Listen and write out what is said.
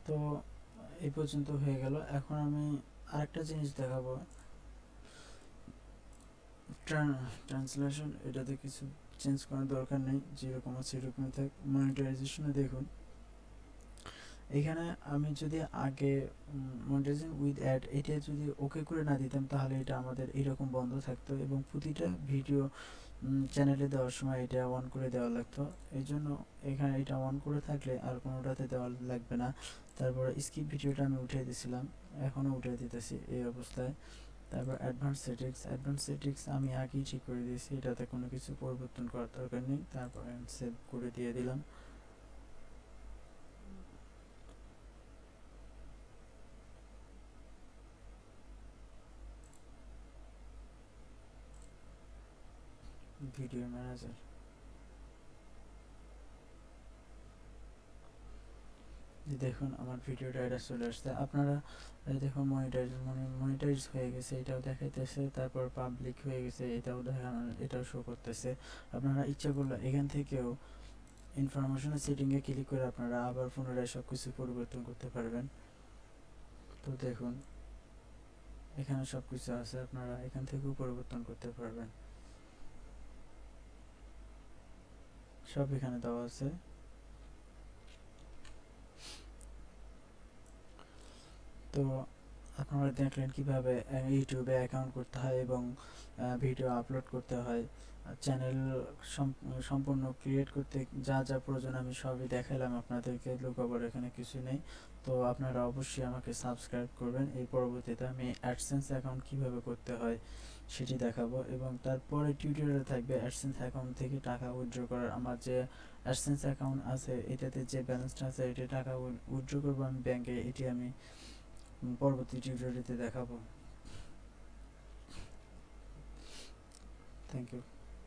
তো এই পর্যন্ত হয়ে গেল। এখন আমি আরেকটা জিনিস দেখাবো, ট্রান্সলেশন। এটাতে কিছু চেঞ্জ করার দরকার নেই, যেরকম আছে সেরকমই থাক। মনিটাইজেশনে দেখুন, এখানে আমি যদি আগে মনিটাইজেশন উইথ অ্যাড এটা যদি ওকে করে না দিতাম, তাহলে এটা আমাদের এরকম বন্ধ থাকতো এবং প্রতিটা ভিডিও চ্যানেলে দেওয়ার সময় এটা অন করে দেওয়া লাগতো। এই জন্য এখানে এটা অন করে থাকলে আর কোনোটাতে দেওয়া লাগবে না। তারপরে স্কিপ ভিডিওটা আমি উঠিয়ে দিয়েছিলাম, এখনও উঠিয়ে দিতেছি এই অবস্থায়। তারপর অ্যাডভান্স সেটিংস আমি আগেই ঠিক করে দিয়েছি, এটাতে কোনো কিছু পরিবর্তন করার দরকার নেই। তারপর আমি সেভ করে দিয়ে দিলাম। ভিডিও ম্যানেজার, দেখুন আমার ভিডিওটা এটা চলে আসছে। আপনারা দেখুন মনিটাইজ হয়ে গেছে, এটাও দেখাইতেছে। তারপর পাবলিক হয়ে গেছে, এটাও দেখানো, এটাও শো করতেছে। আপনারা ইচ্ছা করলে এখান থেকেও ইনফরমেশনের সেটিংয়ে ক্লিক করে আপনারা আবার পুনরায় সব কিছু পরিবর্তন করতে পারবেন। তো দেখুন এখানে সব কিছু আছে, আপনারা এখান থেকেও পরিবর্তন করতে পারবেন, সব এখানে দেওয়া আছে। তো আপনারা দেখলেন কিভাবে ইউটিউবে অ্যাকাউন্ট করতে হয় এবং ভিডিও আপলোড করতে হয়। চ্যানেল সম্পূর্ণ ক্রিয়েট করতে যা যা প্রয়োজন আমি সবই দেখালাম আপনাদেরকে, লুকাবার এখানে কিছু নেই। তো আপনারা অবশ্যই আমাকে সাবস্ক্রাইব করবেন। এই পরবর্তীতে আমি অ্যাডসেন্স অ্যাকাউন্ট কিভাবে করতে হয় সেটি দেখাবো, এবং তারপরে টিউটোরিয়াল থাকবে অ্যাডসেন্স অ্যাকাউন্ট থেকে টাকা উইথড্র করার। আমার যে অ্যাডসেন্স অ্যাকাউন্ট আছে এটাতে যে ব্যালেন্সটা আছে এটা টাকা উইথড্র করবো আমি ব্যাংকে, এটি আমি পরবর্তী টিউটোরিয়ালতে দেখাবো। Thank you.